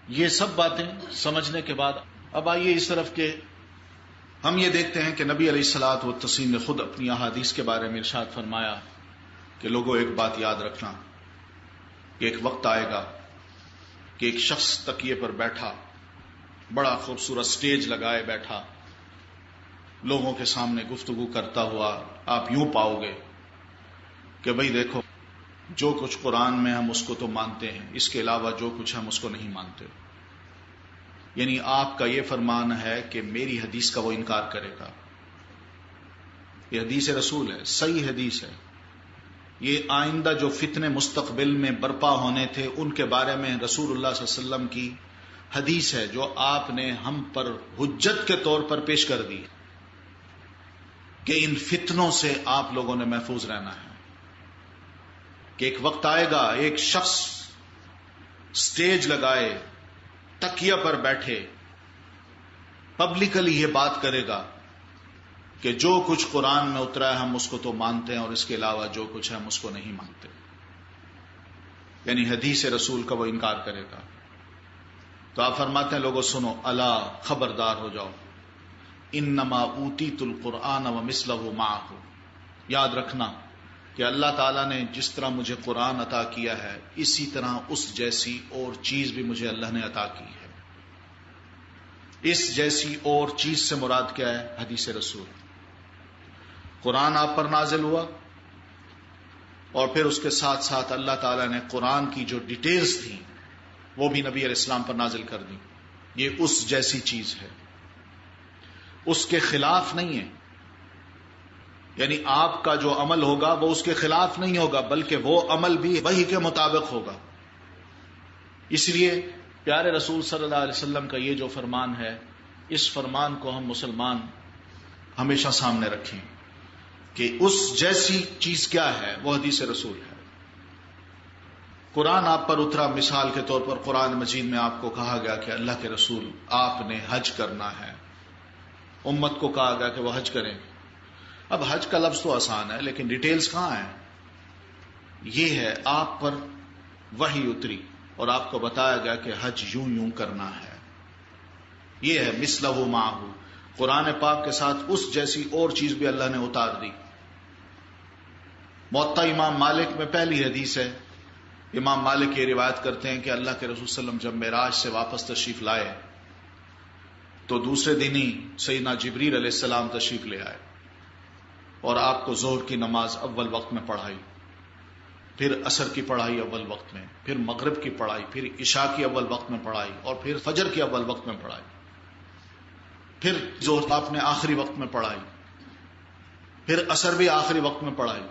یہ سب باتیں سمجھنے کے بعد اب آئیے اس طرف کہ ہم یہ دیکھتے ہیں کہ نبی علیہ الصلوۃ والتسلیم نے خود اپنی احادیث کے بارے میں ارشاد فرمایا کہ لوگوں ایک بات یاد رکھنا کہ ایک وقت آئے گا کہ ایک شخص تکیے پر بیٹھا، بڑا خوبصورت سٹیج لگائے بیٹھا، لوگوں کے سامنے گفتگو کرتا ہوا آپ یوں پاؤ گے کہ بھئی دیکھو جو کچھ قرآن میں ہم اس کو تو مانتے ہیں، اس کے علاوہ جو کچھ ہم اس کو نہیں مانتے. یعنی آپ کا یہ فرمان ہے کہ میری حدیث کا وہ انکار کرے گا. یہ حدیث رسول ہے، صحیح حدیث ہے. یہ آئندہ جو فتنے مستقبل میں برپا ہونے تھے ان کے بارے میں رسول اللہ صلی اللہ علیہ وسلم کی حدیث ہے جو آپ نے ہم پر حجت کے طور پر پیش کر دی کہ ان فتنوں سے آپ لوگوں نے محفوظ رہنا ہے. کہ ایک وقت آئے گا ایک شخص سٹیج لگائے، تکیہ پر بیٹھے، پبلکلی یہ بات کرے گا کہ جو کچھ قرآن میں اترا ہے ہم اس کو تو مانتے ہیں اور اس کے علاوہ جو کچھ ہے ہم اس کو نہیں مانتے. یعنی حدیث رسول کا وہ انکار کرے گا. تو آپ فرماتے ہیں لوگوں سنو، الا خبردار ہو جاؤ، انما اوتیت القرآن ومثلہ معہ. یاد رکھنا کہ اللہ تعالیٰ نے جس طرح مجھے قرآن عطا کیا ہے اسی طرح اس جیسی اور چیز بھی مجھے اللہ نے عطا کی ہے. اس جیسی اور چیز سے مراد کیا ہے؟ حدیث رسول. قرآن آپ پر نازل ہوا اور پھر اس کے ساتھ ساتھ اللہ تعالیٰ نے قرآن کی جو ڈیٹیلز تھیں وہ بھی نبی علیہ السلام پر نازل کر دی. یہ اس جیسی چیز ہے، اس کے خلاف نہیں ہے. یعنی آپ کا جو عمل ہوگا وہ اس کے خلاف نہیں ہوگا بلکہ وہ عمل بھی وحی کے مطابق ہوگا. اس لیے پیارے رسول صلی اللہ علیہ وسلم کا یہ جو فرمان ہے، اس فرمان کو ہم مسلمان ہمیشہ سامنے رکھیں کہ اس جیسی چیز کیا ہے، وہ حدیث رسول ہے. قرآن آپ پر اترا، مثال کے طور پر قرآن مجید میں آپ کو کہا گیا کہ اللہ کے رسول آپ نے حج کرنا ہے. امت کو کہا گیا کہ وہ حج کریں. اب حج کا لفظ تو آسان ہے لیکن ڈیٹیلز کہاں ہیں؟ یہ ہے آپ پر وحی اتری اور آپ کو بتایا گیا کہ حج یوں یوں کرنا ہے. یہ ہے مثلہ معہ. قرآن پاک کے ساتھ اس جیسی اور چیز بھی اللہ نے اتار دی. موطا امام مالک میں پہلی حدیث ہے. امام مالک یہ روایت کرتے ہیں کہ اللہ کے رسول صلی اللہ علیہ وسلم جب معراج سے واپس تشریف لائے تو دوسرے دن ہی سیدنا جبریل علیہ السلام تشریف لے آئے اور آپ کو ظہر کی نماز اول وقت میں پڑھائی، پھر عصر کی پڑھائی اول وقت میں، پھر مغرب کی پڑھائی، پھر عشاء کی اول وقت میں پڑھائی اور پھر فجر کی اول وقت میں پڑھائی، پھر ظہر آپ نے آخری وقت میں پڑھائی، پھر عصر بھی آخری وقت میں پڑھائی،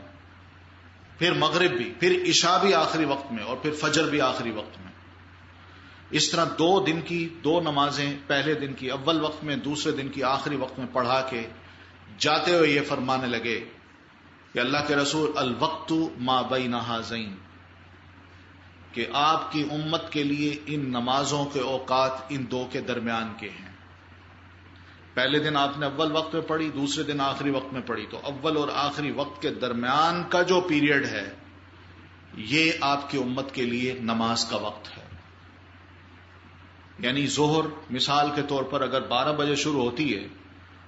پھر مغرب بھی، پھر عشاء بھی آخری وقت میں اور پھر فجر بھی آخری وقت میں. اس طرح 2 دن کی 2 نمازیں پہلے دن کی اول وقت میں، دوسرے دن کی آخری وقت میں پڑھا کے جاتے ہوئے یہ فرمانے لگے کہ اللہ کے رسول الوقت ما بین ھذین، کہ آپ کی امت کے لیے ان نمازوں کے اوقات ان 2 کے درمیان کے ہیں. پہلے دن آپ نے اول وقت میں پڑھی، دوسرے دن آخری وقت میں پڑھی، تو اول اور آخری وقت کے درمیان کا جو پیریڈ ہے یہ آپ کی امت کے لیے نماز کا وقت ہے. یعنی ظہر مثال کے طور پر اگر 12 بجے شروع ہوتی ہے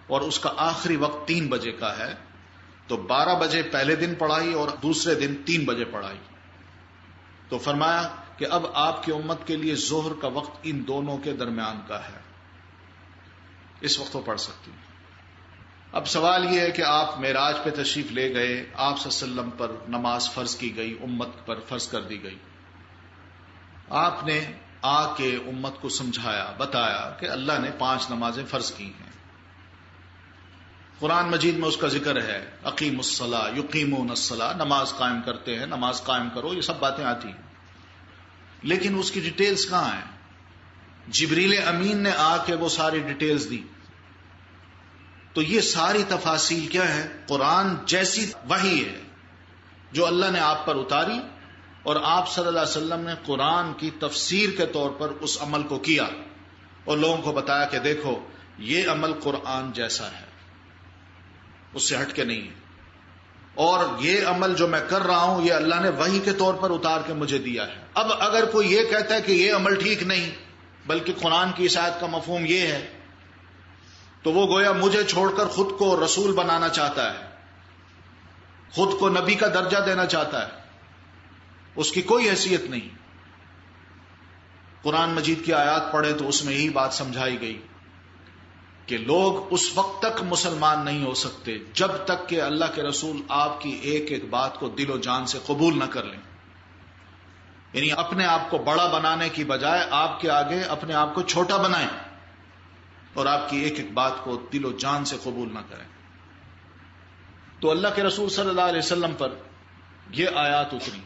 اور اس کا آخری وقت 3 بجے کا ہے تو 12 بجے پہلے دن پڑھائی اور دوسرے دن 3 بجے پڑھائی. تو فرمایا کہ اب آپ کی امت کے لیے ظہر کا وقت ان دونوں کے درمیان کا ہے، اس وقت وہ پڑھ سکتی. اب سوال یہ ہے کہ آپ معراج پہ تشریف لے گئے، آپ صلی اللہ علیہ وسلم پر نماز فرض کی گئی، امت پر فرض کر دی گئی. آپ نے آ کے امت کو سمجھایا، بتایا کہ اللہ نے 5 نمازیں فرض کی ہیں. قرآن مجید میں اس کا ذکر ہے، اقیم الصلاۃ یقیمون الصلاۃ، نماز قائم کرتے ہیں، نماز قائم کرو، یہ سب باتیں آتی ہیں. لیکن اس کی ڈیٹیلز کہاں ہیں؟ جبریل امین نے آ کے وہ ساری ڈیٹیلز دی. تو یہ ساری تفاصیل کیا ہے؟ قرآن جیسی وحی ہے جو اللہ نے آپ پر اتاری اور آپ صلی اللہ علیہ وسلم نے قرآن کی تفسیر کے طور پر اس عمل کو کیا اور لوگوں کو بتایا کہ دیکھو یہ عمل قرآن جیسا ہے، اس سے ہٹ کے نہیں ہے، اور یہ عمل جو میں کر رہا ہوں یہ اللہ نے وحی کے طور پر اتار کے مجھے دیا ہے. اب اگر کوئی یہ کہتا ہے کہ یہ عمل ٹھیک نہیں، بلکہ قرآن کی اس آیت کا مفہوم یہ ہے تو وہ گویا مجھے چھوڑ کر خود کو رسول بنانا چاہتا ہے، خود کو نبی کا درجہ دینا چاہتا ہے، اس کی کوئی حیثیت نہیں۔ قرآن مجید کی آیات پڑھے تو اس میں یہی بات سمجھائی گئی کہ لوگ اس وقت تک مسلمان نہیں ہو سکتے جب تک کہ اللہ کے رسول آپ کی ایک ایک بات کو دل و جان سے قبول نہ کر لیں، یعنی اپنے آپ کو بڑا بنانے کی بجائے آپ کے آگے اپنے آپ کو چھوٹا بنائیں اور آپ کی ایک ایک بات کو دل و جان سے قبول نہ کریں۔ تو اللہ کے رسول صلی اللہ علیہ وسلم پر یہ آیات اتری۔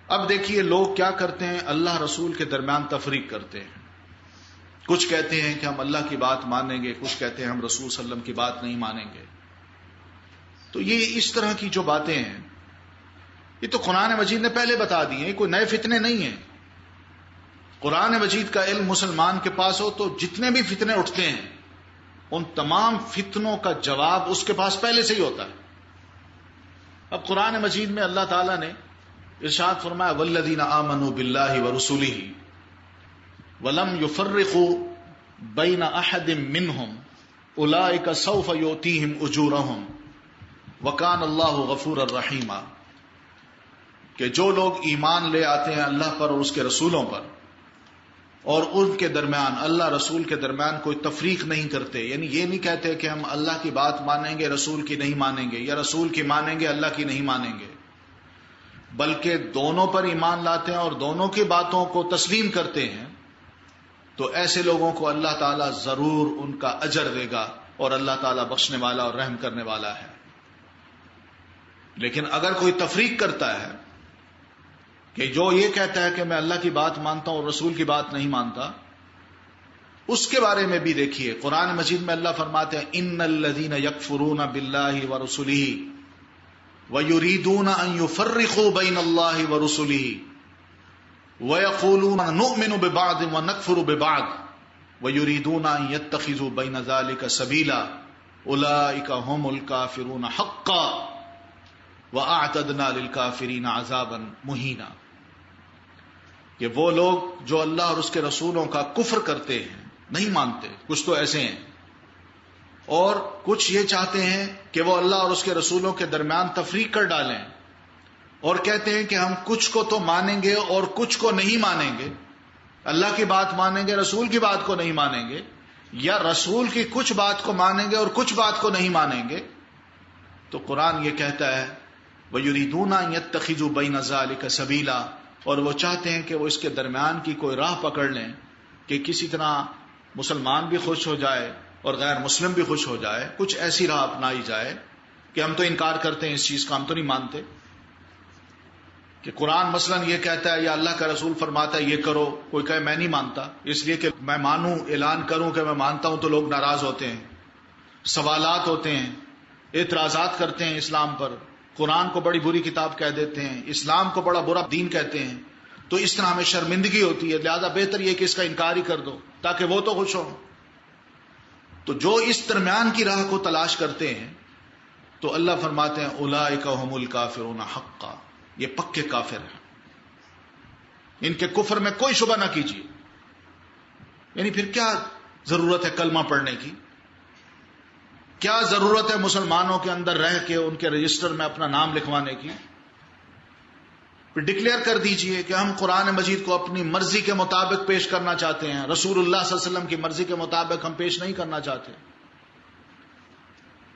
اب دیکھیے لوگ کیا کرتے ہیں، اللہ رسول کے درمیان تفریق کرتے ہیں، کچھ کہتے ہیں کہ ہم اللہ کی بات مانیں گے، کچھ کہتے ہیں ہم رسول صلی اللہ علیہ وسلم کی بات نہیں مانیں گے۔ تو یہ اس طرح کی جو باتیں ہیں یہ تو قرآن مجید نے پہلے بتا دی ہیں، کوئی نئے فتنے نہیں ہیں۔ قرآن مجید کا علم مسلمان کے پاس ہو تو جتنے بھی فتنے اٹھتے ہیں ان تمام فتنوں کا جواب اس کے پاس پہلے سے ہی ہوتا ہے۔ اب قرآن مجید میں اللہ تعالیٰ نے ارشاد فرمایا والذین آمنوا باللہ ورسولہ ولم یفرقوا بین احد منہم اولئک سوف یؤتیہم اجورہم وکان اللہ غفورا رحیما، کہ جو لوگ ایمان لے آتے ہیں اللہ پر اور اس کے رسولوں پر اور ان کے درمیان اللہ رسول کے درمیان کوئی تفریق نہیں کرتے، یعنی یہ نہیں کہتے کہ ہم اللہ کی بات مانیں گے رسول کی نہیں مانیں گے، یا رسول کی مانیں گے اللہ کی نہیں مانیں گے، بلکہ دونوں پر ایمان لاتے ہیں اور دونوں کی باتوں کو تسلیم کرتے ہیں، تو ایسے لوگوں کو اللہ تعالیٰ ضرور ان کا اجر دے گا اور اللہ تعالیٰ بخشنے والا اور رحم کرنے والا ہے۔ لیکن اگر کوئی تفریق کرتا ہے کہ جو یہ کہتا ہے کہ میں اللہ کی بات مانتا ہوں اور رسول کی بات نہیں مانتا، اس کے بارے میں بھی دیکھیے قرآن مجید میں اللہ فرماتے ہیں ان الذین یکفرون باللہ ورسلہ ویریدون ان یفرقوا بین اللہ ورسلہ ویقولون نؤمن ببعض ونکفر ببعض ویریدون ان یتخذوا بین ذلک سبیلا اولئک هم الکافرون حقا وَأَعْتَدْنَا لِلْكَافِرِينَ عَذَابًا مُهِينًا، کہ وہ لوگ جو اللہ اور اس کے رسولوں کا کفر کرتے ہیں، نہیں مانتے، کچھ تو ایسے ہیں، اور کچھ یہ چاہتے ہیں کہ وہ اللہ اور اس کے رسولوں کے درمیان تفریق کر ڈالیں اور کہتے ہیں کہ ہم کچھ کو تو مانیں گے اور کچھ کو نہیں مانیں گے، اللہ کی بات مانیں گے رسول کی بات کو نہیں مانیں گے، یا رسول کی کچھ بات کو مانیں گے اور کچھ بات کو نہیں مانیں گے۔ تو قرآن یہ کہتا ہے وَيُرِيدُونَ أَن يَتَّخِذُوا بَيْنَ ذَلِكَ سَبِيلًا، اور وہ چاہتے ہیں کہ وہ اس کے درمیان کی کوئی راہ پکڑ لیں کہ کسی طرح مسلمان بھی خوش ہو جائے اور غیر مسلم بھی خوش ہو جائے، کچھ ایسی راہ اپنائی جائے کہ ہم تو انکار کرتے ہیں اس چیز کا، ہم تو نہیں مانتے، کہ قرآن مثلا یہ کہتا ہے یا اللہ کا رسول فرماتا ہے یہ کرو، کوئی کہے میں نہیں مانتا، اس لیے کہ میں مانوں، اعلان کروں کہ میں مانتا ہوں تو لوگ ناراض ہوتے ہیں، سوالات ہوتے ہیں، اعتراضات کرتے ہیں اسلام پر، قرآن کو بڑی بری کتاب کہہ دیتے ہیں، اسلام کو بڑا برا دین کہتے ہیں، تو اس طرح ہمیں شرمندگی ہوتی ہے، لہذا بہتر یہ کہ اس کا انکار ہی کر دو تاکہ وہ تو خوش ہو۔ تو جو اس درمیان کی راہ کو تلاش کرتے ہیں تو اللہ فرماتے ہیں اولئک هم الکافرون حقا، یہ پکے کافر ہیں، ان کے کفر میں کوئی شبہ نہ کیجیے۔ یعنی پھر کیا ضرورت ہے کلمہ پڑھنے کی، کیا ضرورت ہے مسلمانوں کے اندر رہ کے ان کے رجسٹر میں اپنا نام لکھوانے کی؟ پھر ڈکلیئر کر دیجئے کہ ہم قرآن مجید کو اپنی مرضی کے مطابق پیش کرنا چاہتے ہیں، رسول اللہ صلی اللہ علیہ وسلم کی مرضی کے مطابق ہم پیش نہیں کرنا چاہتے۔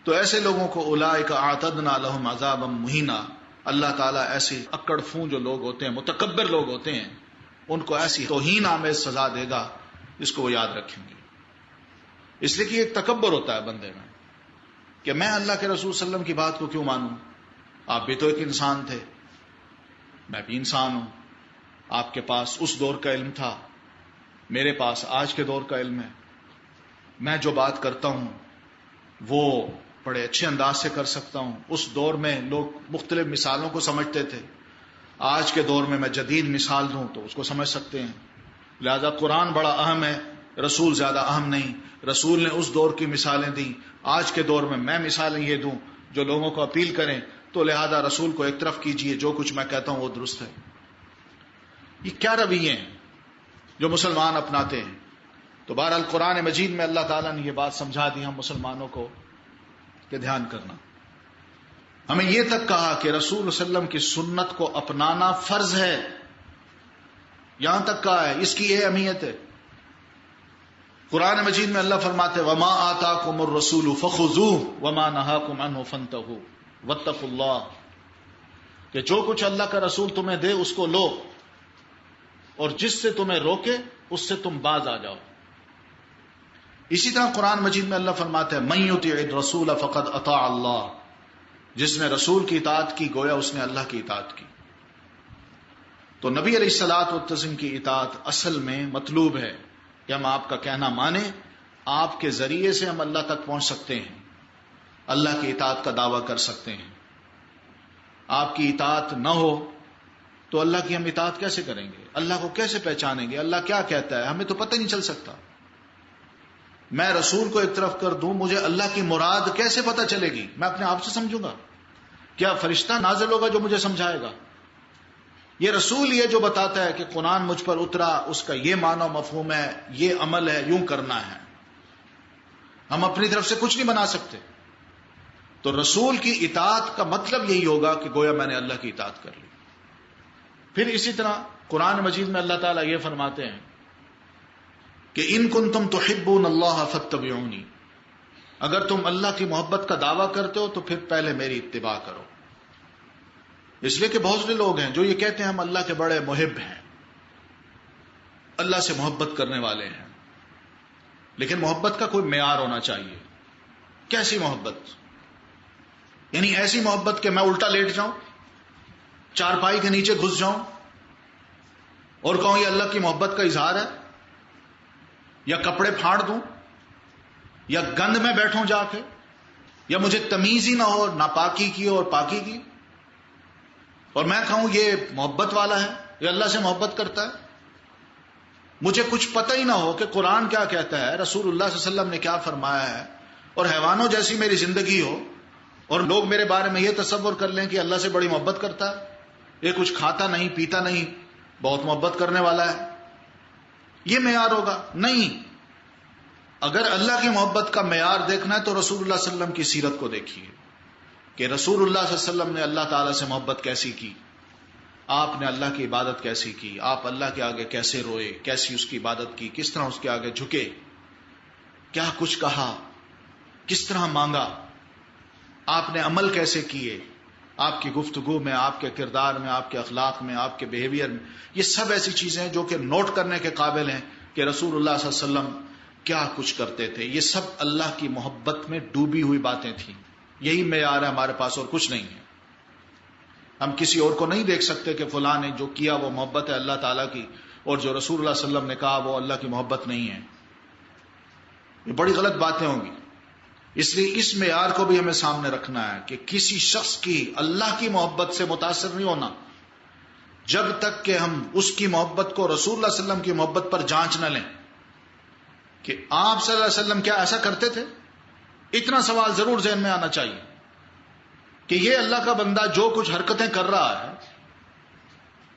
تو ایسے لوگوں کو اولئک اعتدنا لهم عذابا مہینا، اللہ تعالیٰ ایسے اکڑ فون جو لوگ ہوتے ہیں، متکبر لوگ ہوتے ہیں، ان کو ایسی توہین آمیز سزا دے گا جس کو وہ یاد رکھیں گے۔ اس لیے کہ ایک تکبر ہوتا ہے بندے میں کہ میں اللہ کے رسول صلی اللہ علیہ وسلم کی بات کو کیوں مانوں، آپ بھی تو ایک انسان تھے، میں بھی انسان ہوں، آپ کے پاس اس دور کا علم تھا، میرے پاس آج کے دور کا علم ہے، میں جو بات کرتا ہوں وہ بڑے اچھے انداز سے کر سکتا ہوں۔ اس دور میں لوگ مختلف مثالوں کو سمجھتے تھے، آج کے دور میں جدید مثال دوں تو اس کو سمجھ سکتے ہیں، لہذا قرآن بڑا اہم ہے، رسول زیادہ اہم نہیں، رسول نے اس دور کی مثالیں دیں، آج کے دور میں مثالیں یہ دوں جو لوگوں کو اپیل کریں، تو لہذا رسول کو ایک طرف کیجئے، جو کچھ میں کہتا ہوں وہ درست ہے۔ یہ کیا رویے ہیں؟ جو مسلمان اپناتے ہیں. تو بہرحال قرآن مجید میں اللہ تعالیٰ نے یہ بات سمجھا دی ہم مسلمانوں کو کہ دھیان کرنا. ہمیں یہ تک کہا کہ رسول صلی اللہ علیہ وسلم کی سنت کو اپنانا فرض ہے، یہاں تک کہا ہے. اس کی یہ اہمیت ہے. قرآن مجید میں اللہ فرماتے وما آتاکم الرسول فخذوہ وما نہاکم عنہ فانتہوا واتقوا اللہ، کہ جو کچھ اللہ کا رسول تمہیں دے اس کو لو، اور جس سے تمہیں روکے اس سے تم باز آ جاؤ. اسی طرح قرآن مجید میں اللہ فرماتا ہے من یطع الرسول فقد اطاع اللہ، جس نے رسول کی اطاعت کی گویا اس نے اللہ کی اطاعت کی. تو نبی علیہ الصلوۃ والتسلیم کی اطاعت اصل میں مطلوب ہے کہ ہم آپ کا کہنا مانیں. آپ کے ذریعے سے ہم اللہ تک پہنچ سکتے ہیں، اللہ کی اطاعت کا دعویٰ کر سکتے ہیں. آپ کی اطاعت نہ ہو تو اللہ کی ہم اطاعت کیسے کریں گے؟ اللہ کو کیسے پہچانیں گے؟ اللہ کیا کہتا ہے ہمیں تو پتہ نہیں چل سکتا. میں رسول کو ایک طرف کر دوں، مجھے اللہ کی مراد کیسے پتہ چلے گی؟ میں اپنے آپ سے سمجھوں گا؟ کیا فرشتہ نازل ہوگا جو مجھے سمجھائے گا؟ یہ رسول یہ جو بتاتا ہے کہ قرآن مجھ پر اترا، اس کا یہ معنی و مفہوم ہے، یہ عمل ہے، یوں کرنا ہے. ہم اپنی طرف سے کچھ نہیں بنا سکتے. تو رسول کی اطاعت کا مطلب یہی ہوگا کہ گویا میں نے اللہ کی اطاعت کر لی. پھر اسی طرح قرآن مجید میں اللہ تعالیٰ یہ فرماتے ہیں کہ ان کنتم تحبون اللہ فاتبعونی، اگر تم اللہ کی محبت کا دعویٰ کرتے ہو تو پھر پہلے میری اتباع کرو. اس لیے کہ بہت سے لوگ ہیں جو یہ کہتے ہیں ہم اللہ کے بڑے محب ہیں، اللہ سے محبت کرنے والے ہیں، لیکن محبت کا کوئی معیار ہونا چاہیے. کیسی محبت؟ یعنی ایسی محبت کہ میں الٹا لیٹ جاؤں، چارپائی کے نیچے گھس جاؤں اور کہوں یہ اللہ کی محبت کا اظہار ہے، یا کپڑے پھاڑ دوں، یا گند میں بیٹھوں جا کے، یا مجھے تمیز ہی نہ ہو ناپاکی کی اور پاکی کی، اور میں کہوں یہ محبت والا ہے، یہ اللہ سے محبت کرتا ہے. مجھے کچھ پتہ ہی نہ ہو کہ قرآن کیا کہتا ہے، رسول اللہ صلی اللہ علیہ وسلم نے کیا فرمایا ہے، اور حیوانوں جیسی میری زندگی ہو، اور لوگ میرے بارے میں یہ تصور کر لیں کہ اللہ سے بڑی محبت کرتا ہے، یہ کچھ کھاتا نہیں پیتا نہیں، بہت محبت کرنے والا ہے. یہ معیار ہوگا؟ نہیں. اگر اللہ کی محبت کا معیار دیکھنا ہے تو رسول اللہ صلی اللہ علیہ وسلم کی سیرت کو دیکھیے کہ رسول اللہ صلی اللہ علیہ وسلم نے اللہ تعالیٰ سے محبت کیسی کی، آپ نے اللہ کی عبادت کیسی کی، آپ اللہ کے آگے کیسے روئے، کیسی اس کی عبادت کی، کس طرح اس کے آگے جھکے، کیا کچھ کہا، کس طرح مانگا، آپ نے عمل کیسے کیے، آپ کی گفتگو میں، آپ کے کردار میں، آپ کے اخلاق میں، آپ کے بیہیویئر میں. یہ سب ایسی چیزیں ہیں جو کہ نوٹ کرنے کے قابل ہیں کہ رسول اللہ صلی اللہ علیہ وسلم کیا کچھ کرتے تھے. یہ سب اللہ کی محبت میں ڈوبی ہوئی باتیں تھیں. یہی معیار ہے ہمارے پاس، اور کچھ نہیں ہے. ہم کسی اور کو نہیں دیکھ سکتے کہ فلاں نے جو کیا وہ محبت ہے اللہ تعالیٰ کی، اور جو رسول اللہ صلی اللہ علیہ وسلم نے کہا وہ اللہ کی محبت نہیں ہے. یہ بڑی غلط باتیں ہوں گی. اس لیے اس معیار کو بھی ہمیں سامنے رکھنا ہے کہ کسی شخص کی اللہ کی محبت سے متاثر نہیں ہونا جب تک کہ ہم اس کی محبت کو رسول اللہ صلی اللہ علیہ وسلم کی محبت پر جانچ نہ لیں کہ آپ صلی اللہ علیہ وسلم کیا ایسا کرتے تھے. اتنا سوال ضرور ذہن میں آنا چاہیے کہ یہ اللہ کا بندہ جو کچھ حرکتیں کر رہا ہے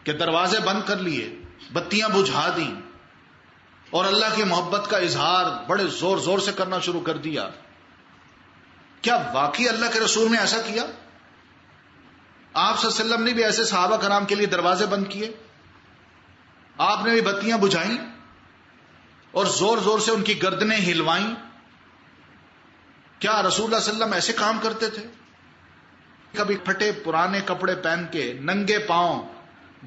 کہ دروازے بند کر لیے، بتیاں بجھا دیں، اور اللہ کی محبت کا اظہار بڑے زور زور سے کرنا شروع کر دیا، کیا واقعی اللہ کے رسول نے ایسا کیا؟ آپ صلی اللہ علیہ وسلم نے بھی ایسے صحابہ کرام کے لیے دروازے بند کیے، آپ نے بھی بتیاں بجھائیں اور زور زور سے ان کی گردنیں ہلوائیں. کیا رسول اللہ صلی اللہ علیہ وسلم ایسے کام کرتے تھے؟ کبھی پھٹے پرانے کپڑے پہن کے ننگے پاؤں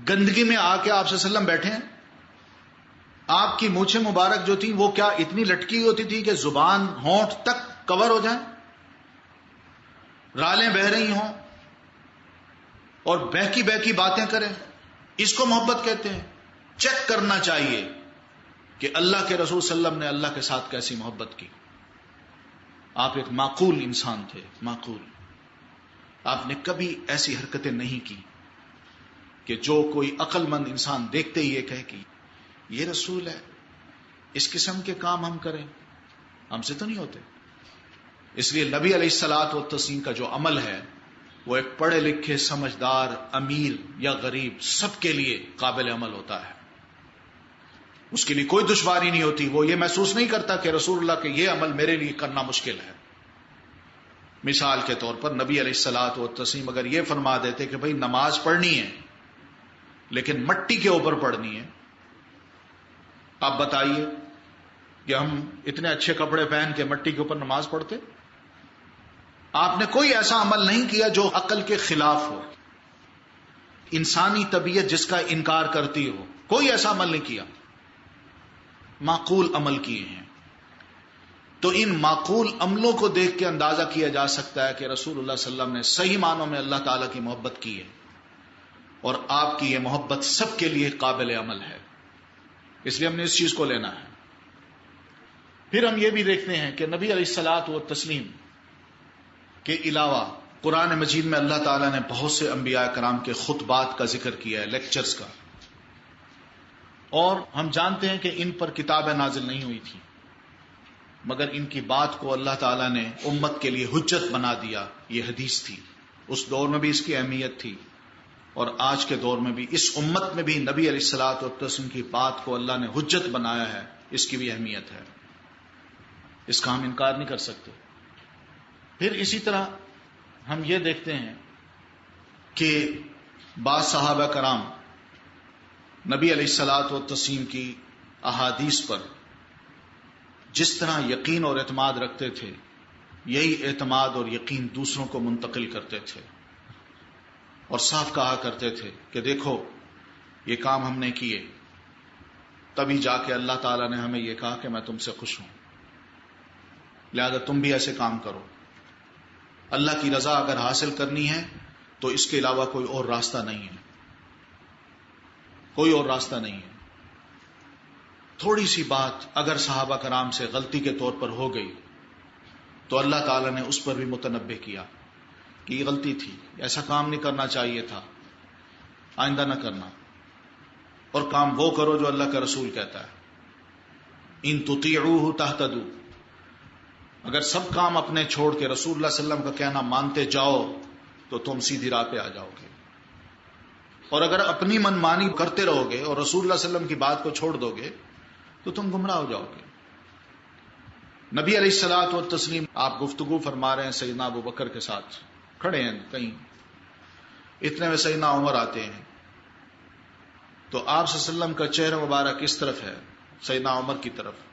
گندگی میں آ کے آپ صلی اللہ علیہ وسلم بیٹھے ہیں؟ آپ کی مونچھیں مبارک جو تھیں وہ کیا اتنی لٹکی ہوتی تھی کہ زبان ہونٹ تک کور ہو جائیں، رالیں بہ رہی ہوں اور بہکی بہکی باتیں کریں؟ اس کو محبت کہتے ہیں. چیک کرنا چاہیے کہ اللہ کے رسول صلی اللہ علیہ وسلم نے اللہ کے ساتھ کیسی محبت کی. آپ ایک معقول انسان تھے، معقول. آپ نے کبھی ایسی حرکتیں نہیں کی کہ جو کوئی عقل مند انسان دیکھتے ہی یہ کہے کہ یہ رسول ہے، اس قسم کے کام ہم کریں، ہم سے تو نہیں ہوتے. اس لیے نبی علیہ الصلوۃ والتسلیم کا جو عمل ہے وہ ایک پڑھے لکھے، سمجھدار، امیر یا غریب سب کے لیے قابل عمل ہوتا ہے. اس کے لیے کوئی دشواری نہیں ہوتی، وہ یہ محسوس نہیں کرتا کہ رسول اللہ کے یہ عمل میرے لیے کرنا مشکل ہے۔ مثال کے طور پر نبی علیہ الصلوۃ والتسلیم اگر یہ فرما دیتے کہ بھئی نماز پڑھنی ہے لیکن مٹی کے اوپر پڑھنی ہے، آپ بتائیے کہ ہم اتنے اچھے کپڑے پہن کے مٹی کے اوپر نماز پڑھتے؟ آپ نے کوئی ایسا عمل نہیں کیا جو عقل کے خلاف ہو، انسانی طبیعت جس کا انکار کرتی ہو، کوئی ایسا عمل نہیں کیا، معقول عمل کیے ہیں۔ تو ان معقول عملوں کو دیکھ کے اندازہ کیا جا سکتا ہے کہ رسول اللہ صلی اللہ علیہ وسلم نے صحیح معنوں میں اللہ تعالیٰ کی محبت کی ہے، اور آپ کی یہ محبت سب کے لیے قابل عمل ہے، اس لیے ہم نے اس چیز کو لینا ہے۔ پھر ہم یہ بھی دیکھتے ہیں کہ نبی علیہ الصلوۃ والتسلیم کے علاوہ قرآن مجید میں اللہ تعالیٰ نے بہت سے انبیاء کرام کے خطبات کا ذکر کیا ہے، لیکچرز کا، اور ہم جانتے ہیں کہ ان پر کتابیں نازل نہیں ہوئی تھی، مگر ان کی بات کو اللہ تعالیٰ نے امت کے لیے حجت بنا دیا۔ یہ حدیث تھی، اس دور میں بھی اس کی اہمیت تھی، اور آج کے دور میں بھی اس امت میں بھی نبی علیہ الصلوۃ والتسلیم کی بات کو اللہ نے حجت بنایا ہے، اس کی بھی اہمیت ہے، اس کا ہم انکار نہیں کر سکتے۔ پھر اسی طرح ہم یہ دیکھتے ہیں کہ بعض صحابہ کرام نبی علیہ الصلوۃ والتسلیم کی احادیث پر جس طرح یقین اور اعتماد رکھتے تھے، یہی اعتماد اور یقین دوسروں کو منتقل کرتے تھے، اور صاف کہا کرتے تھے کہ دیکھو یہ کام ہم نے کیے، تبھی جا کے اللہ تعالیٰ نے ہمیں یہ کہا کہ میں تم سے خوش ہوں، لہذا تم بھی ایسے کام کرو۔ اللہ کی رضا اگر حاصل کرنی ہے تو اس کے علاوہ کوئی اور راستہ نہیں ہے، کوئی اور راستہ نہیں ہے۔ تھوڑی سی بات اگر صحابہ کرام سے غلطی کے طور پر ہو گئی تو اللہ تعالیٰ نے اس پر بھی متنبہ کیا کہ یہ غلطی تھی، ایسا کام نہیں کرنا چاہیے تھا، آئندہ نہ کرنا، اور کام وہ کرو جو اللہ کا رسول کہتا ہے، ان تطیعوہ تہتدوا، اگر سب کام اپنے چھوڑ کے رسول اللہ صلی اللہ علیہ وسلم کا کہنا مانتے جاؤ تو تم سیدھی راہ پہ آ جاؤ گے، اور اگر اپنی منمانی کرتے رہو گے اور رسول اللہ صلی اللہ علیہ وسلم کی بات کو چھوڑ دو گے تو تم گمراہ ہو جاؤ گے۔ نبی علیہ الصلوۃ والتسلیم آپ گفتگو فرما رہے ہیں سیدنا ابو بکر کے ساتھ، کھڑے ہیں کہیں، اتنے میں سیدنا عمر آتے ہیں، تو آپ صلی اللہ علیہ وسلم کا چہرہ مبارک اس طرف ہے، سیدنا عمر کی طرف،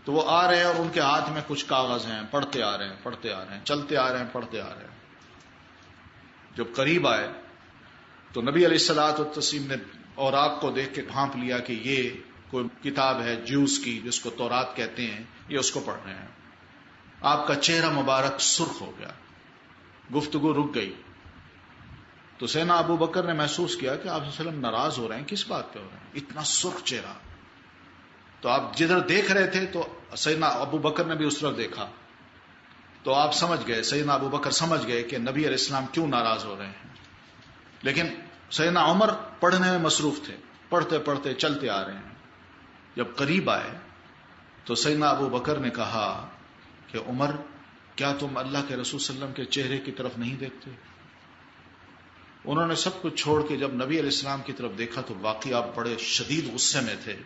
تو وہ آ رہے ہیں اور ان کے ہاتھ میں کچھ کاغذ ہیں، پڑھتے آ رہے ہیں پڑھتے آ رہے ہیں، چلتے آ رہے ہیں پڑھتے آ رہے ہیں۔ جب قریب آئے تو نبی علیہ الصلوۃ والتسلیم نے اوراق کو دیکھ کے بھانپ لیا کہ یہ کوئی کتاب ہے جیوز کی جس کو تورات کہتے ہیں، یہ اس کو پڑھ رہے ہیں۔ آپ کا چہرہ مبارک سرخ ہو گیا، گفتگو رک گئی، تو سیدنا ابو بکر نے محسوس کیا کہ آپ صلی اللہ علیہ وسلم ناراض ہو رہے ہیں، کس بات پہ ہو رہے ہیں، اتنا سرخ چہرہ۔ تو آپ جدھر دیکھ رہے تھے تو سیدنا ابو بکر نے بھی اس طرف دیکھا، تو آپ سمجھ گئے، سیدنا ابو بکر سمجھ گئے کہ نبی علیہ السلام کیوں ناراض ہو رہے ہیں، لیکن سیدنا عمر پڑھنے میں مصروف تھے، پڑھتے پڑھتے چلتے آ رہے ہیں۔ جب قریب آئے تو سیدنا ابو بکر نے کہا کہ عمر، کیا تم اللہ کے رسول صلی اللہ علیہ وسلم کے چہرے کی طرف نہیں دیکھتے؟ انہوں نے سب کچھ چھوڑ کے جب نبی علیہ السلام کی طرف دیکھا تو واقعی آپ بڑے شدید غصے میں تھے۔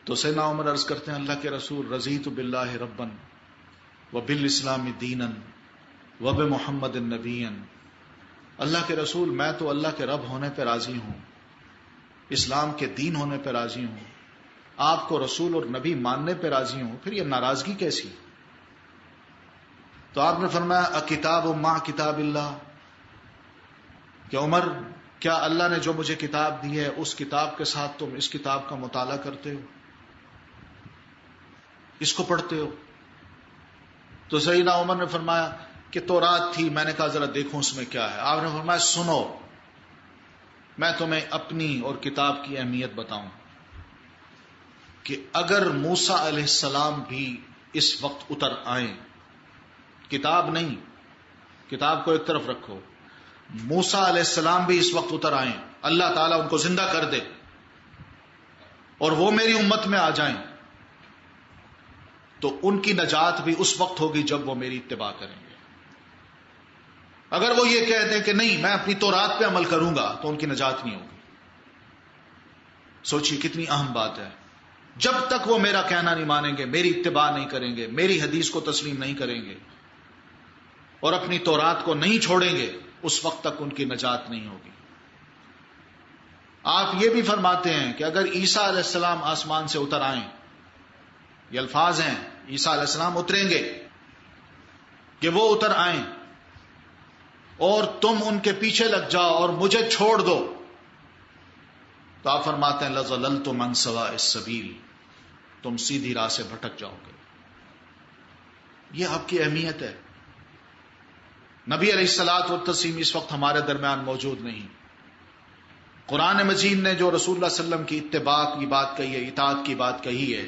تو سیدنا عمر عرض کرتے ہیں، اللہ کے رسول، رضیت باللہ ربا وبالاسلام دینا وبمحمد نبیا، اللہ کے رسول میں تو اللہ کے رب ہونے پہ راضی ہوں، اسلام کے دین ہونے پہ راضی ہوں، آپ کو رسول اور نبی ماننے پہ راضی ہوں، پھر یہ ناراضگی کیسی؟ تو آپ نے فرمایا اکتاب مع کتاب اللہ، کہ عمر کیا اللہ نے جو مجھے کتاب دی ہے اس کتاب کے ساتھ تم اس کتاب کا مطالعہ کرتے ہو، اس کو پڑھتے ہو؟ تو سیدنا عمر نے فرمایا کہ تورات تھی، میں نے کہا ذرا دیکھوں اس میں کیا ہے۔ آپ نے فرمایا سنو، میں تمہیں اپنی اور کتاب کی اہمیت بتاؤں کہ اگر موسیٰ علیہ السلام بھی اس وقت اتر آئیں، کتاب نہیں، کتاب کو ایک طرف رکھو، موسیٰ علیہ السلام بھی اس وقت اتر آئیں، اللہ تعالیٰ ان کو زندہ کر دے اور وہ میری امت میں آ جائیں، تو ان کی نجات بھی اس وقت ہوگی جب وہ میری اتباع کریں گے۔ اگر وہ یہ کہہ دیں کہ نہیں میں اپنی تورات پہ عمل کروں گا تو ان کی نجات نہیں ہوگی۔ سوچیے کتنی اہم بات ہے. جب تک وہ میرا کہنا نہیں مانیں گے، میری اتباع نہیں کریں گے، میری حدیث کو تسلیم نہیں کریں گے اور اپنی تورات کو نہیں چھوڑیں گے، اس وقت تک ان کی نجات نہیں ہوگی. آپ یہ بھی فرماتے ہیں کہ اگر عیسیٰ علیہ السلام آسمان سے اتر آئیں، یہ الفاظ ہیں عیسیٰ علیہ السلام اتریں گے، کہ وہ اتر آئیں اور تم ان کے پیچھے لگ جاؤ اور مجھے چھوڑ دو، تو آپ فرماتے ہیں لَظَلَلْتُمْ عَنْ سَوَاءِ السَّبِيلِ، تم سیدھی راہ سے بھٹک جاؤ گے. یہ آپ کی اہمیت ہے. نبی علیہ الصلوۃ والتسلیم اس وقت ہمارے درمیان موجود نہیں. قرآن مجید نے جو رسول اللہ صلی اللہ علیہ وسلم کی اتباع کی بات کہی ہے، اطاعت کی بات کہی ہے،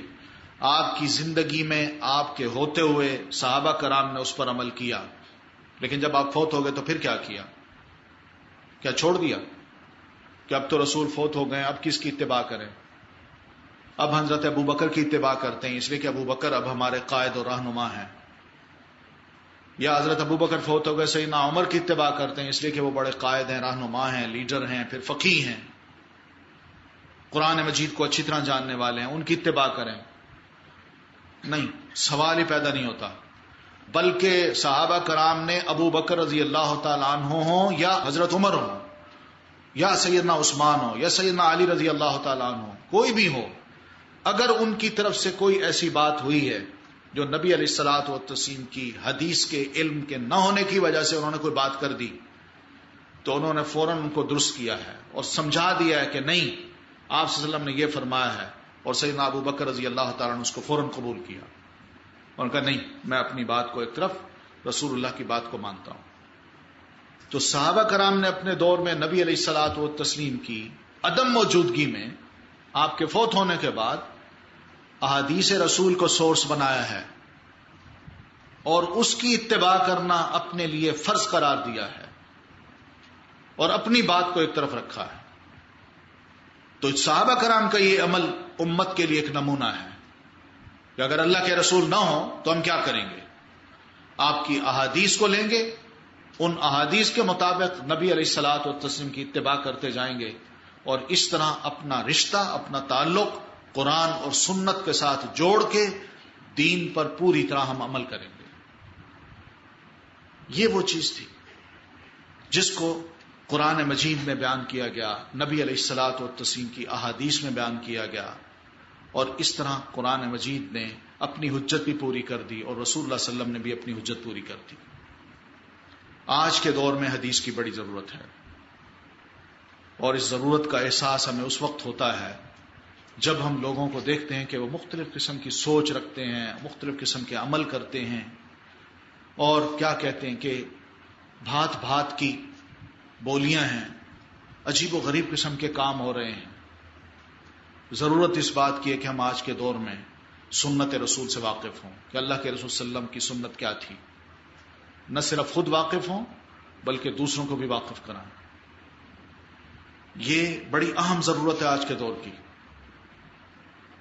آپ کی زندگی میں آپ کے ہوتے ہوئے صحابہ کرام نے اس پر عمل کیا، لیکن جب آپ فوت ہو گئے تو پھر کیا کیا؟ کیا چھوڑ دیا کہ اب تو رسول فوت ہو گئے، اب کس کی اتباع کریں؟ اب حضرت ابو بکر کی اتباع کرتے ہیں اس لیے کہ ابو بکر اب ہمارے قائد اور رہنما ہیں، یا حضرت ابو بکر فوت ہو گئے سیدنا عمر کی اتباع کرتے ہیں اس لیے کہ وہ بڑے قائد ہیں، رہنما ہیں، لیڈر ہیں، پھر فقیہ ہیں، قرآن مجید کو اچھی طرح جاننے والے ہیں، ان کی اتباع کریں؟ نہیں، سوال ہی پیدا نہیں ہوتا. بلکہ صحابہ کرام نے ابو بکر رضی اللہ تعالیٰ عنہ ہوں یا حضرت عمر ہوں یا سیدنا عثمان ہو یا سیدنا علی رضی اللہ تعالیٰ عنہ، کوئی بھی ہو، اگر ان کی طرف سے کوئی ایسی بات ہوئی ہے جو نبی علیہ الصلوۃ والتسلیم کی حدیث کے علم کے نہ ہونے کی وجہ سے انہوں نے کوئی بات کر دی، تو انہوں نے فوراً ان کو درست کیا ہے اور سمجھا دیا ہے کہ نہیں، آپ صلی اللہ علیہ وسلم نے یہ فرمایا ہے، اور سیدنا ابو بکر رضی اللہ تعالیٰ نے اس کو فوراً قبول کیا اور کہا نہیں، میں اپنی بات کو ایک طرف رسول اللہ کی بات کو مانتا ہوں. تو صحابہ کرام نے اپنے دور میں نبی علیہ الصلوۃ والتسلیم کی عدم موجودگی میں، آپ کے فوت ہونے کے بعد، احادیث رسول کو سورس بنایا ہے اور اس کی اتباع کرنا اپنے لیے فرض قرار دیا ہے اور اپنی بات کو ایک طرف رکھا ہے. تو صحابہ کرام کا یہ عمل امت کے لیے ایک نمونہ ہے کہ اگر اللہ کے رسول نہ ہو تو ہم کیا کریں گے؟ آپ کی احادیث کو لیں گے، ان احادیث کے مطابق نبی علیہ الصلوۃ والتسلیم کی اتباع کرتے جائیں گے، اور اس طرح اپنا رشتہ، اپنا تعلق قرآن اور سنت کے ساتھ جوڑ کے دین پر پوری طرح ہم عمل کریں گے. یہ وہ چیز تھی جس کو قرآن مجید میں بیان کیا گیا، نبی علیہ الصلوۃ والتسلیم کی احادیث میں بیان کیا گیا، اور اس طرح قرآن مجید نے اپنی حجت بھی پوری کر دی اور رسول اللہ صلی اللہ علیہ وسلم نے بھی اپنی حجت پوری کر دی. آج کے دور میں حدیث کی بڑی ضرورت ہے، اور اس ضرورت کا احساس ہمیں اس وقت ہوتا ہے جب ہم لوگوں کو دیکھتے ہیں کہ وہ مختلف قسم کی سوچ رکھتے ہیں، مختلف قسم کے عمل کرتے ہیں، اور کیا کہتے ہیں کہ بھات بھات کی بولیاں ہیں، عجیب و غریب قسم کے کام ہو رہے ہیں. ضرورت اس بات کی ہے کہ ہم آج کے دور میں سنت رسول سے واقف ہوں کہ اللہ کے رسول صلی اللہ علیہ وسلم کی سنت کیا تھی، نہ صرف خود واقف ہوں بلکہ دوسروں کو بھی واقف کرائیں. یہ بڑی اہم ضرورت ہے آج کے دور کی.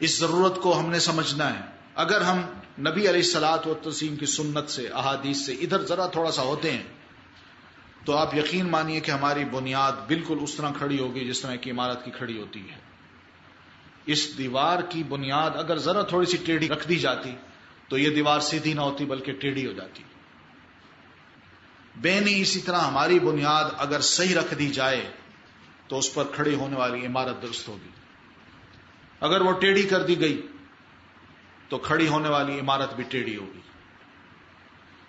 اس ضرورت کو ہم نے سمجھنا ہے. اگر ہم نبی علیہ الصلوۃ والتسلیم کی سنت سے، احادیث سے ادھر ذرا تھوڑا سا ہوتے ہیں تو آپ یقین مانیے کہ ہماری بنیاد بالکل اس طرح کھڑی ہوگی جس طرح کی عمارت کی کھڑی ہوتی ہے. اس دیوار کی بنیاد اگر ذرا تھوڑی سی ٹیڑھی رکھ دی جاتی تو یہ دیوار سیدھی نہ ہوتی بلکہ ٹیڑھی ہو جاتی. بینی اسی طرح ہماری بنیاد اگر صحیح رکھ دی جائے تو اس پر کھڑی ہونے والی عمارت درست ہوگی. اگر وہ ٹیڑھی کر دی گئی تو کھڑی ہونے والی عمارت بھی ٹیڑھی ہوگی.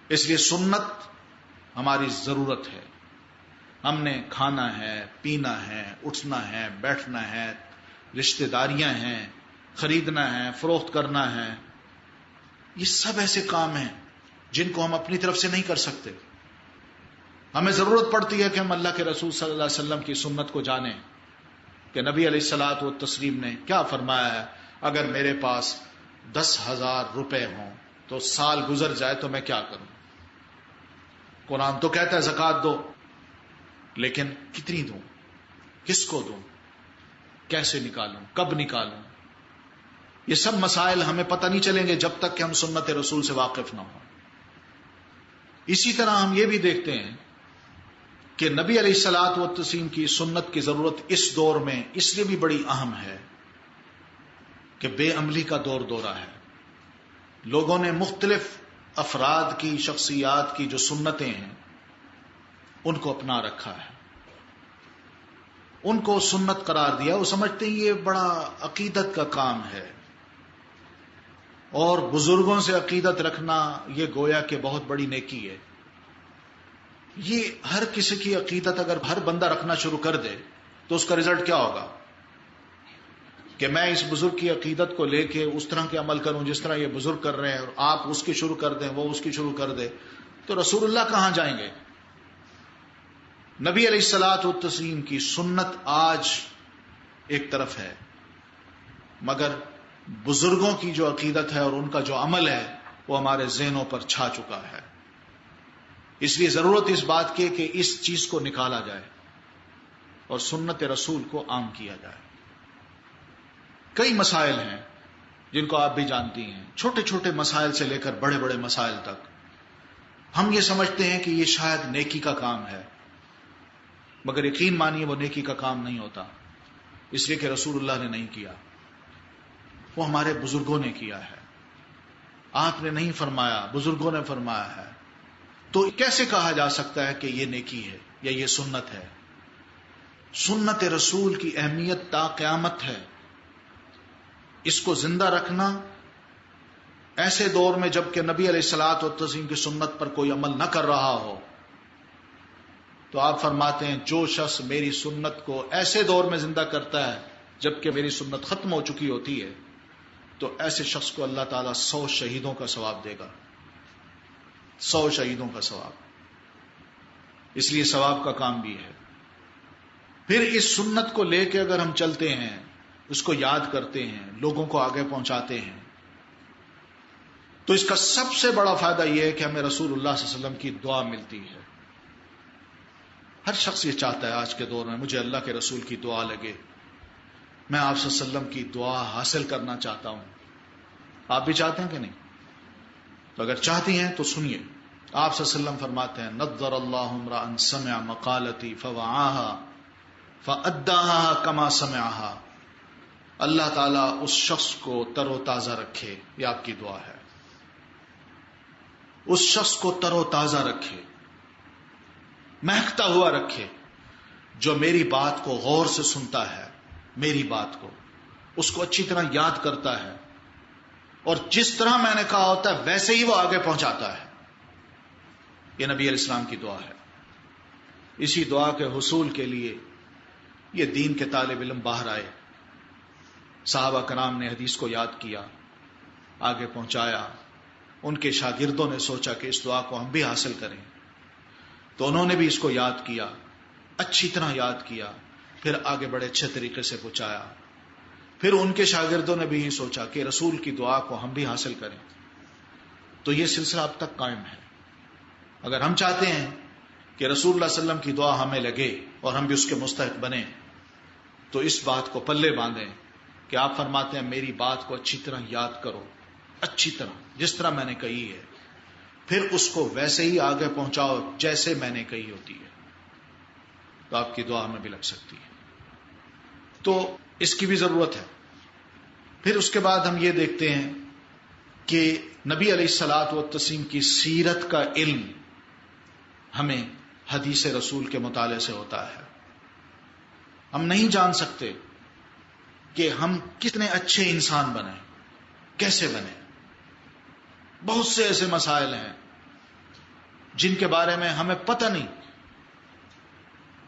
اس لیے سنت ہماری ضرورت ہے. ہم نے کھانا ہے، پینا ہے، اٹھنا ہے، بیٹھنا ہے، رشتہ داریاں ہیں، خریدنا ہے، فروخت کرنا ہے. یہ سب ایسے کام ہیں جن کو ہم اپنی طرف سے نہیں کر سکتے. ہمیں ضرورت پڑتی ہے کہ ہم اللہ کے رسول صلی اللہ علیہ وسلم کی سنت کو جانیں کہ نبی علیہ الصلوۃ والتسلیم نے کیا فرمایا ہے. اگر میرے پاس 10,000 روپے ہوں تو سال گزر جائے تو میں کیا کروں؟ قرآن تو کہتا ہے زکوٰۃ دو، لیکن کتنی دوں، کس کو دوں، کیسے نکالوں، کب نکالوں؟ یہ سب مسائل ہمیں پتہ نہیں چلیں گے جب تک کہ ہم سنت رسول سے واقف نہ ہوں. اسی طرح ہم یہ بھی دیکھتے ہیں کہ نبی علیہ الصلوۃ والتسلیم کی سنت کی ضرورت اس دور میں اس لیے بھی بڑی اہم ہے کہ بے عملی کا دور دورہ ہے. لوگوں نے مختلف افراد کی، شخصیات کی جو سنتیں ہیں ان کو اپنا رکھا ہے، ان کو سنت قرار دیا. وہ سمجھتے ہیں یہ بڑا عقیدت کا کام ہے، اور بزرگوں سے عقیدت رکھنا یہ گویا کہ بہت بڑی نیکی ہے. یہ ہر کسی کی عقیدت اگر ہر بندہ رکھنا شروع کر دے تو اس کا رزلٹ کیا ہوگا کہ میں اس بزرگ کی عقیدت کو لے کے اس طرح کے عمل کروں جس طرح یہ بزرگ کر رہے ہیں، اور آپ اس کی شروع کر دیں، وہ اس کی شروع کر دے، تو رسول اللہ کہاں جائیں گے؟ نبی علیہ الصلوۃ والتسلیم کی سنت آج ایک طرف ہے، مگر بزرگوں کی جو عقیدت ہے اور ان کا جو عمل ہے وہ ہمارے ذہنوں پر چھا چکا ہے. اس لیے ضرورت اس بات کی کہ اس چیز کو نکالا جائے اور سنت رسول کو عام کیا جائے. کئی مسائل ہیں جن کو آپ بھی جانتی ہیں، چھوٹے چھوٹے مسائل سے لے کر بڑے بڑے مسائل تک. ہم یہ سمجھتے ہیں کہ یہ شاید نیکی کا کام ہے، مگر یقین مانیے وہ نیکی کا کام نہیں ہوتا، اس لیے کہ رسول اللہ نے نہیں کیا، وہ ہمارے بزرگوں نے کیا ہے. آپ نے نہیں فرمایا، بزرگوں نے فرمایا ہے. تو کیسے کہا جا سکتا ہے کہ یہ نیکی ہے یا یہ سنت ہے؟ سنت رسول کی اہمیت تا قیامت ہے. اس کو زندہ رکھنا ایسے دور میں جب کہ نبی علیہ الصلوۃ والتسلیم کی سنت پر کوئی عمل نہ کر رہا ہو، تو آپ فرماتے ہیں جو شخص میری سنت کو ایسے دور میں زندہ کرتا ہے جبکہ میری سنت ختم ہو چکی ہوتی ہے، تو ایسے شخص کو اللہ تعالیٰ 100 شہیدوں کا ثواب دے گا. 100 شہیدوں کا ثواب. اس لیے ثواب کا کام بھی ہے. پھر اس سنت کو لے کے اگر ہم چلتے ہیں، اس کو یاد کرتے ہیں، لوگوں کو آگے پہنچاتے ہیں، تو اس کا سب سے بڑا فائدہ یہ ہے کہ ہمیں رسول اللہ صلی اللہ علیہ وسلم کی دعا ملتی ہے. ہر شخص یہ چاہتا ہے آج کے دور میں مجھے اللہ کے رسول کی دعا لگے، میں آپ صلی اللہ علیہ وسلم کی دعا حاصل کرنا چاہتا ہوں. آپ بھی چاہتے ہیں کہ نہیں؟ تو اگر چاہتی ہیں تو سنیے. آپ صلی اللہ علیہ وسلم فرماتے ہیں نضر اللہ امرا سمع مقالتی فوعاها فاداها كما سمعها. اللہ تعالیٰ اس شخص کو تر و تازہ رکھے، یہ آپ کی دعا ہے. اس شخص کو تر و تازہ رکھے، مہکتا ہوا رکھے، جو میری بات کو غور سے سنتا ہے، میری بات کو اس کو اچھی طرح یاد کرتا ہے، اور جس طرح میں نے کہا ہوتا ہے ویسے ہی وہ آگے پہنچاتا ہے. یہ نبی علیہ السلام کی دعا ہے. اسی دعا کے حصول کے لیے یہ دین کے طالب علم باہر آئے. صحابہ کرام نے حدیث کو یاد کیا، آگے پہنچایا. ان کے شاگردوں نے سوچا کہ اس دعا کو ہم بھی حاصل کریں، تو انہوں نے بھی اس کو یاد کیا، اچھی طرح یاد کیا، پھر آگے بڑے اچھے طریقے سے پہنچایا. پھر ان کے شاگردوں نے بھی یہ سوچا کہ رسول کی دعا کو ہم بھی حاصل کریں. تو یہ سلسلہ اب تک قائم ہے. اگر ہم چاہتے ہیں کہ رسول اللہ صلی اللہ علیہ وسلم کی دعا ہمیں لگے اور ہم بھی اس کے مستحق بنیں، تو اس بات کو پلے باندھیں کہ آپ فرماتے ہیں میری بات کو اچھی طرح یاد کرو، اچھی طرح جس طرح میں نے کہی ہے، پھر اس کو ویسے ہی آگے پہنچاؤ جیسے میں نے کہی ہوتی ہے، تو آپ کی دعا ہمیں بھی لگ سکتی ہے. تو اس کی بھی ضرورت ہے. پھر اس کے بعد ہم یہ دیکھتے ہیں کہ نبی علیہ الصلوۃ والتسلیم کی سیرت کا علم ہمیں حدیث رسول کے مطالعے سے ہوتا ہے. ہم نہیں جان سکتے کہ ہم کتنے اچھے انسان بنے، کیسے بنے. بہت سے ایسے مسائل ہیں جن کے بارے میں ہمیں پتہ نہیں.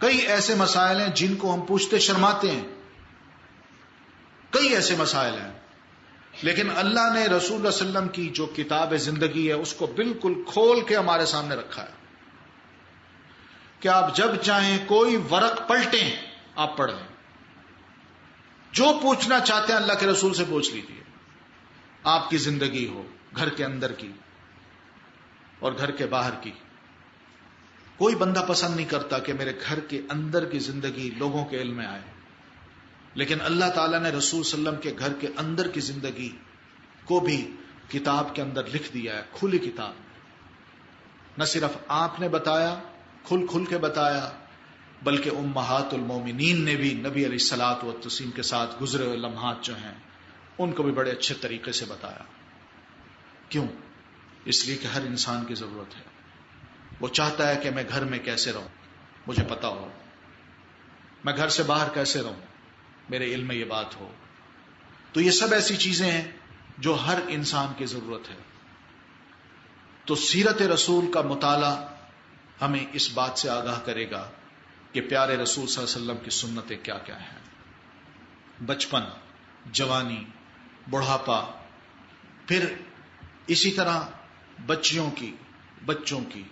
کئی ایسے مسائل ہیں جن کو ہم پوچھتے شرماتے ہیں. کئی ایسے مسائل ہیں، لیکن اللہ نے رسول اللہ صلی اللہ علیہ وسلم کی جو کتاب زندگی ہے اس کو بالکل کھول کے ہمارے سامنے رکھا ہے کہ آپ جب چاہیں کوئی ورق پلٹیں، آپ پڑھ لیں. جو پوچھنا چاہتے ہیں اللہ کے رسول سے پوچھ لیجیے. آپ کی زندگی ہو، گھر کے اندر کی اور گھر کے باہر کی. کوئی بندہ پسند نہیں کرتا کہ میرے گھر کے اندر کی زندگی لوگوں کے علم میں آئے، لیکن اللہ تعالیٰ نے رسول صلی اللہ علیہ وسلم کے گھر کے اندر کی زندگی کو بھی کتاب کے اندر لکھ دیا ہے، کھلی کتاب. نہ صرف آپ نے بتایا، کھل کے بتایا، بلکہ امہات المومنین نے بھی نبی علیہ الصلوۃ والتسلیم کے ساتھ گزرے ہوئے لمحات جو ہیں ان کو بھی بڑے اچھے طریقے سے بتایا. کیوں؟ اس لیے کہ ہر انسان کی ضرورت ہے. وہ چاہتا ہے کہ میں گھر میں کیسے رہوں، مجھے پتا ہو. میں گھر سے باہر کیسے رہوں، میرے علم میں یہ بات ہو. تو یہ سب ایسی چیزیں ہیں جو ہر انسان کی ضرورت ہے. تو سیرت رسول کا مطالعہ ہمیں اس بات سے آگاہ کرے گا کہ پیارے رسول صلی اللہ علیہ وسلم کی سنتیں کیا کیا ہیں. بچپن، جوانی، بڑھاپا، پھر اسی طرح بچیوں کی، بچوں کی،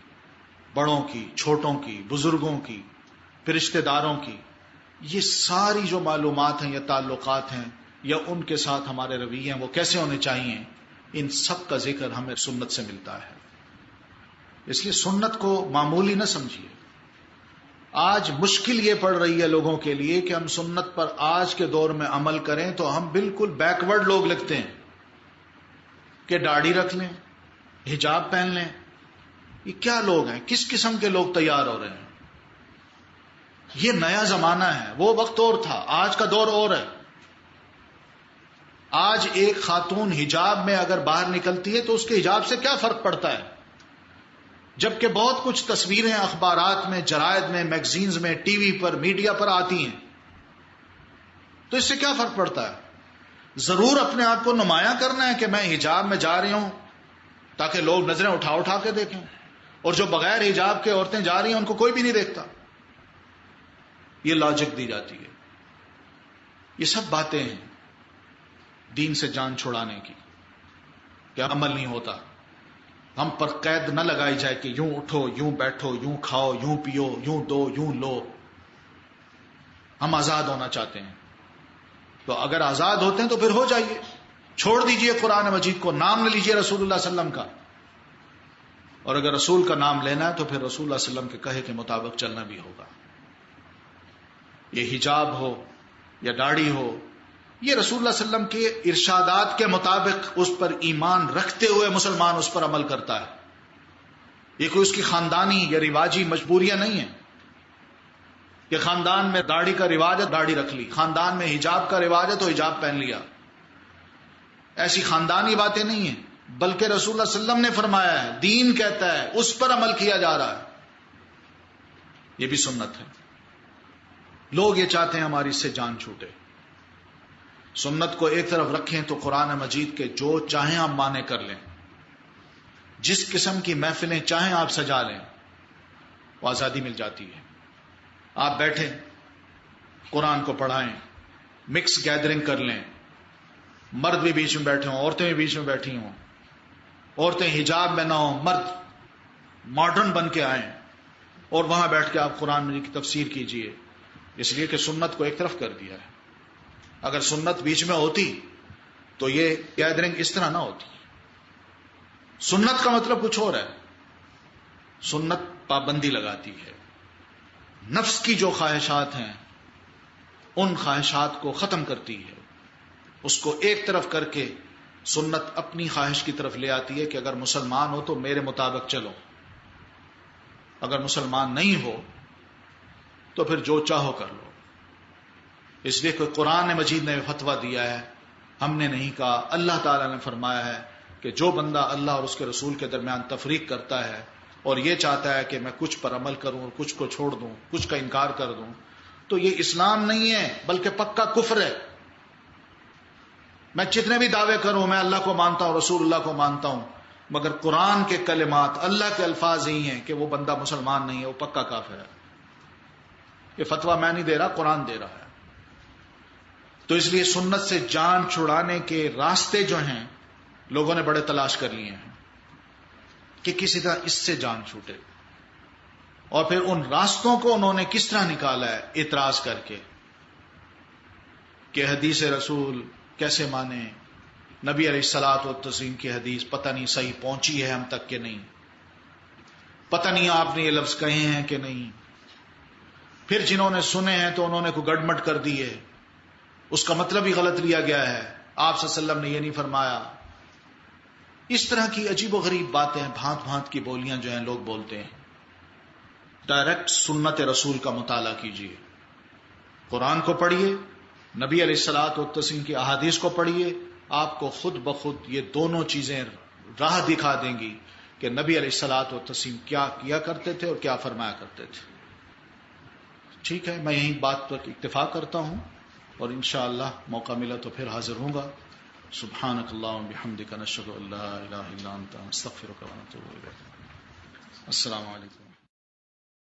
بڑوں کی، چھوٹوں کی، بزرگوں کی، پھر رشتہ داروں کی، یہ ساری جو معلومات ہیں یا تعلقات ہیں یا ان کے ساتھ ہمارے رویے ہیں وہ کیسے ہونے چاہیے، ان سب کا ذکر ہمیں سنت سے ملتا ہے. اس لیے سنت کو معمولی نہ سمجھیے. آج مشکل یہ پڑ رہی ہے لوگوں کے لیے کہ ہم سنت پر آج کے دور میں عمل کریں تو ہم بالکل بیکورڈ لوگ لگتے ہیں کہ داڑھی رکھ لیں، حجاب پہن لیں. یہ کیا لوگ ہیں؟ کس قسم کے لوگ تیار ہو رہے ہیں؟ یہ نیا زمانہ ہے. وہ وقت اور تھا، آج کا دور اور ہے. آج ایک خاتون حجاب میں اگر باہر نکلتی ہے تو اس کے حجاب سے کیا فرق پڑتا ہے؟ جبکہ بہت کچھ تصویریں اخبارات میں، جرائد میں، میگزینز میں، ٹی وی پر، میڈیا پر آتی ہیں. تو اس سے کیا فرق پڑتا ہے؟ ضرور اپنے آپ کو نمایاں کرنا ہے کہ میں حجاب میں جا رہی ہوں تاکہ لوگ نظریں اٹھا اٹھا کے دیکھیں، اور جو بغیر حجاب کے عورتیں جا رہی ہیں ان کو کوئی بھی نہیں دیکھتا. یہ لاجک دی جاتی ہے. یہ سب باتیں ہیں دین سے جان چھڑانے کی کہ عمل نہیں ہوتا. ہم پر قید نہ لگائی جائے کہ یوں اٹھو، یوں بیٹھو، یوں کھاؤ، یوں پیو، یوں دو، یوں لو. ہم آزاد ہونا چاہتے ہیں تو اگر آزاد ہوتے ہیں تو پھر ہو جائیے. چھوڑ دیجئے قرآن مجید کو، نام نہ لیجئے رسول اللہ صلی اللہ علیہ وسلم کا. اور اگر رسول کا نام لینا ہے تو پھر رسول اللہ صلی اللہ علیہ وسلم کے کہے کے مطابق چلنا بھی ہوگا. یہ حجاب ہو یا داڑھی ہو، یہ رسول اللہ صلی اللہ علیہ وسلم کے ارشادات کے مطابق اس پر ایمان رکھتے ہوئے مسلمان اس پر عمل کرتا ہے. یہ کوئی اس کی خاندانی یا رواجی مجبوریاں نہیں ہیں کہ خاندان میں داڑھی کا رواج ہے داڑھی رکھ لی، خاندان میں حجاب کا رواج ہے تو حجاب پہن لیا. ایسی خاندانی باتیں نہیں ہیں، بلکہ رسول اللہ صلی اللہ علیہ وسلم نے فرمایا ہے، دین کہتا ہے، اس پر عمل کیا جا رہا ہے. یہ بھی سنت ہے. لوگ یہ چاہتے ہیں ہماری اس سے جان چھوٹے. سنت کو ایک طرف رکھیں تو قرآن مجید کے جو چاہیں آپ معنی کر لیں، جس قسم کی محفلیں چاہیں آپ سجا لیں، وہ آزادی مل جاتی ہے. آپ بیٹھیں، قرآن کو پڑھائیں، مکس گیدرنگ کر لیں، مرد بھی بیچ میں بیٹھے ہوں، عورتیں بھی بیچ میں بیٹھی ہوں، عورتیں حجاب میں نہ ہوں، مرد ماڈرن بن کے آئیں اور وہاں بیٹھ کے آپ قرآن مجید کی تفسیر کیجئے. اس لیے کہ سنت کو ایک طرف کر دیا ہے. اگر سنت بیچ میں ہوتی تو یہ گیدرنگ اس طرح نہ ہوتی. سنت کا مطلب کچھ اور ہے. سنت پابندی لگاتی ہے. نفس کی جو خواہشات ہیں ان خواہشات کو ختم کرتی ہے، اس کو ایک طرف کر کے سنت اپنی خواہش کی طرف لے آتی ہے کہ اگر مسلمان ہو تو میرے مطابق چلو، اگر مسلمان نہیں ہو تو پھر جو چاہو کر لو. اس لیے کہ قرآن مجید نے فتویٰ دیا ہے، ہم نے نہیں کہا. اللہ تعالیٰ نے فرمایا ہے کہ جو بندہ اللہ اور اس کے رسول کے درمیان تفریق کرتا ہے اور یہ چاہتا ہے کہ میں کچھ پر عمل کروں اور کچھ کو چھوڑ دوں، کچھ کا انکار کر دوں، تو یہ اسلام نہیں ہے بلکہ پکا کفر ہے. میں جتنے بھی دعوے کروں میں اللہ کو مانتا ہوں، رسول اللہ کو مانتا ہوں، مگر قرآن کے کلمات، اللہ کے الفاظ ہی ہیں کہ وہ بندہ مسلمان نہیں ہے، وہ پکا کافر ہے. یہ فتویٰ میں نہیں دے رہا، قرآن دے رہا ہے. تو اس لیے سنت سے جان چھڑانے کے راستے جو ہیں لوگوں نے بڑے تلاش کر لیے ہیں کہ کسی طرح اس سے جان چھوٹے. اور پھر ان راستوں کو انہوں نے کس طرح نکالا ہے؟ اعتراض کر کے کہ حدیث رسول کیسے مانے، نبی علیہ الصلوۃ والتسلیم کی حدیث پتہ نہیں صحیح پہنچی ہے ہم تک کہ نہیں، پتہ نہیں آپ نے یہ لفظ کہے ہیں کہ نہیں. پھر جنہوں نے سنے ہیں تو انہوں نے کوئی گڑمٹ کر دی ہے، اس کا مطلب ہی غلط لیا گیا ہے، آپ صلی اللہ علیہ وسلم نے یہ نہیں فرمایا. اس طرح کی عجیب و غریب باتیں، بھانت بھانت کی بولیاں جو ہیں لوگ بولتے ہیں. ڈائریکٹ سنت رسول کا مطالعہ کیجیے، قرآن کو پڑھیے، نبی علیہ الصلوۃ والتسلیم کی احادیث کو پڑھیے، آپ کو خود بخود یہ دونوں چیزیں راہ دکھا دیں گی کہ نبی علیہ الصلوۃ والتسلیم کیا کیا کرتے تھے اور کیا فرمایا کرتے تھے. ٹھیک ہے، میں یہیں بات پر اکتفا کرتا ہوں اور انشاءاللہ موقع ملا تو پھر حاضر ہوں گا. سبحانک اللہم بحمدک نشہد ان لا الہ الا انت نستغفرک ونتوب الیک. السلام علیکم.